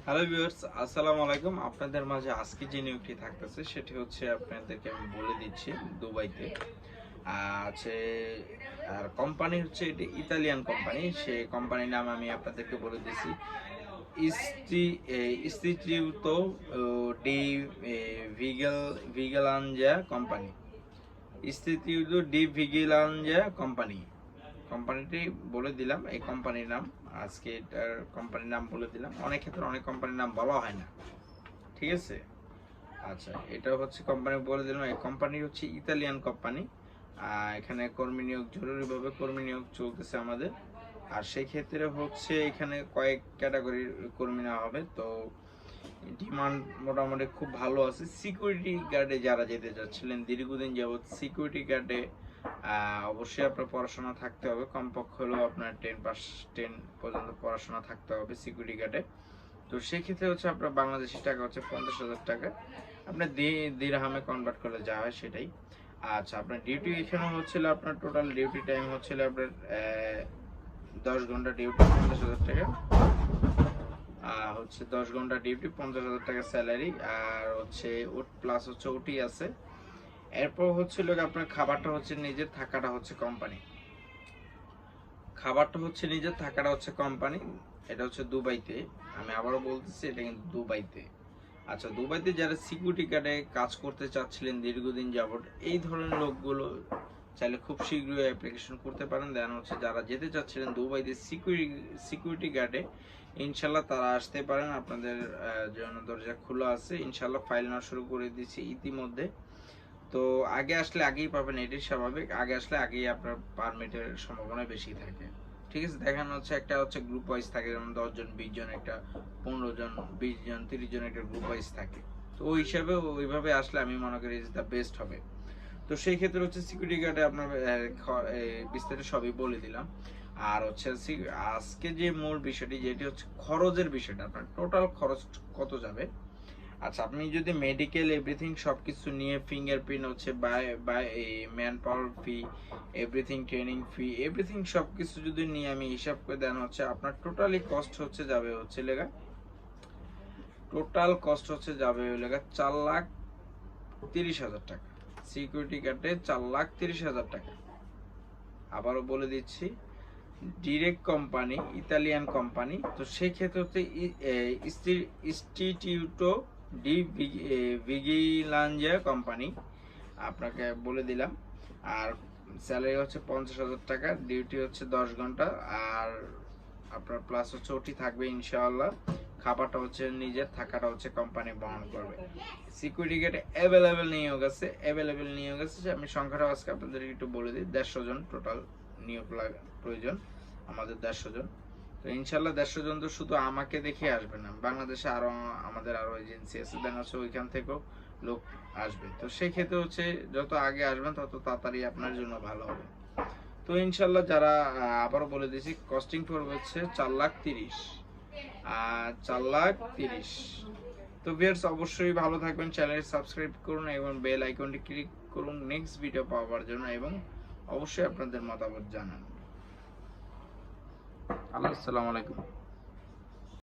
Hello viewers, আসসালামু আলাইকুম। আপনাদের মাঝে আজকে যে নিয়োগটি থাকতেছে সেটি হচ্ছে আপনাদেরকে আমি বলে দিচ্ছি দুবাইতে আছে। আর কোম্পানি হচ্ছে এটি ইতালিয়ান কোম্পানি। সেই কোম্পানির নাম আমি আপনাদেরকে বলে দিচ্ছি ইস্টি ইনস্টিটিউটো ডি ভিগেলানজা কোম্পানি। ইনস্টিটিউটো ডি ভিগিলানজা কোম্পানি কোম্পানিটি বলে দিলাম। এই কোম্পানির নাম আজকে এটার কোম্পানির নাম বলে দিলাম। অনেক ক্ষেত্রে অনেক কোম্পানির নাম বলা হয় না, ঠিক আছে। আচ্ছা, এটা হচ্ছে কোম্পানি বলে দিলাম। এই কোম্পানি হচ্ছে ইতালিয়ান কোম্পানি। এখানে কর্মী নিয়োগ, জরুরিভাবে কর্মী নিয়োগ চলতেছে আমাদের। আর সেই ক্ষেত্রে হচ্ছে এখানে কয়েক ক্যাটাগরির কর্মী নেওয়া হবে। তো ডিমান্ড মোটামুটি খুব ভালো আছে। সিকিউরিটি গার্ডে যারা যেতে চাচ্ছিলেন দীর্ঘদিন যাবৎ সিকিউরিটি গার্ডে অবশ্যই আপনার পড়াশোনা থাকতে হবে। কমপক্ষে হলেও আপনার 10 পর্যন্ত পড়াশোনা থাকতে হবে সিকিউরিটি গার্ডে। তো সেক্ষেত্রে হচ্ছে আপনার বাংলাদেশি টাকা হচ্ছে 50,000 টাকা। আপনার দিরহামে কনভার্ট করলে যা হয় সেটাই। আচ্ছা, আপনার ডিউটি এখানে হচ্ছিল, আপনার টোটাল ডিউটি টাইম হচ্ছিল আপনার 10 ঘন্টা ডিউটি, 50,000 টাকা। হচ্ছে 10 ঘন্টা ডিউটি, 50,000 টাকা স্যালারি। আর হচ্ছে প্লাস হচ্ছে ওটি আছে। এরপর হচ্ছিল আপনার খাবারটা হচ্ছে নিজের, থাকাটা হচ্ছে কোম্পানি। খাবারটা হচ্ছে নিজের, থাকাটা হচ্ছে কোম্পানি। এটা হচ্ছে দুবাইতে। আমি আবারও বলতেছি, এটা কিন্তু দুবাইতে। আচ্ছা, দুবাইতে যারা সিকিউরিটি গার্ডে কাজ করতে চাচ্ছিলেন দীর্ঘদিন যাবত, এই ধরনের লোকগুলো চাইলে খুব শীঘ্রই অ্যাপ্লিকেশন করতে পারেন। দেন হচ্ছে যারা যেতে চাচ্ছিলেন দুবাইতে সিকিউরিটি গার্ডে, ইনশাল্লাহ তারা আসতে পারেন। আপনাদের জন্য দরজা খোলা আছে। ইনশাল্লাহ ফাইল নেওয়া শুরু করে দিচ্ছি ইতিমধ্যে। তো আগে আসলে আগেই পাবেন, এটি স্বাভাবিক। আগে আসলে আগেই আপনার পারমিটের সম্ভাবনা বেশি থাকে, ঠিক আছে। দেখানো হচ্ছে একটা হচ্ছে গ্রুপ ওয়াইজ থাকে, যেমন 10 জন 20 জন একটা, 15 জন 20 জন 30 জন একটা গ্রুপ ওয়াইজ থাকে। তো ওই হিসাবে ওইভাবে আসলে আমি মনে করি ইজ দ্য বেস্ট হবে। তো সেই ক্ষেত্রে হচ্ছে সিকিউরিটি গার্ডে আপনার বিস্তারিত সবই বলে দিলাম। আর হচ্ছে আজকে যে মূল বিষয়টি, যেটি হচ্ছে খরচের বিষয়টা, আপনার টোটাল খরচ কত যাবে। আচ্ছা, আপনি যদি মেডিকেল এভরিথিং সবকিছু নিয়ে, ফিঙ্গারপ্রিন্ট হচ্ছে by man power fee, everything training fee, everything সবকিছু যদি নিয়ে আমি হিসাব করে দেন হচ্ছে আপনার টোটালি কস্ট হচ্ছে যাবে হচ্ছে লেগা, টোটাল কস্ট হচ্ছে যাবে লেগা 4,30,000 টাকা। সিকিউরিটি গার্ডে 4,30,000 টাকা। আবারও বলে দিচ্ছি, ডিরেক্ট কোম্পানি, ইতালিয়ান কোম্পানি। তো সেই ক্ষেত্রে হচ্ছে ইনস্টিটিউটো ডি ভিগিলানজা কোম্পানি আপনাকে বলে দিলাম। আর স্যালারি হচ্ছে 50,000 টাকা, ডিউটি হচ্ছে 10 ঘন্টা। আর আপনার প্লাস হচ্ছে ওটি থাকবে ইনশাআল্লাহ। খাবারটা হচ্ছে নিজের, থাকাটা হচ্ছে কোম্পানি বহন করবে। সিকিউরিটি গার্ডে অ্যাভেলেবেল নিয়োগ আছে। আমি সংখ্যাটা আজকে আপনাদের একটু বলে দিই। 150 জন টোটাল নিয়োগ প্রয়োজন, আমাদের 150 জন। তো ইনশাল্লাহ 150 জন তো শুধু আমাকে দেখে আসবে না, বাংলাদেশে আরো আমাদের আরো এজেন্সি আছে, দেন হচ্ছে ওইখান থেকেও লোক আসবে। তো সেই ক্ষেত্রে হচ্ছে যত আগে আসবেন তত তাড়াতাড়ি আপনার জন্য ভালো হবে। তো ইনশাল্লাহ যারা, আবারও বলে দিয়েছি, কস্টিং পড়বে হচ্ছে 4,30,000, 4,30,000। তো ভিউয়ার্স, অবশ্যই ভালো থাকবেন, চ্যানেল সাবস্ক্রাইব করুন এবং বেল আইকনটি ক্লিক করুন নেক্সট ভিডিও পাওয়ার জন্য, এবং অবশ্যই আপনাদের মতামত জানান। আসসালামু আলাইকুম।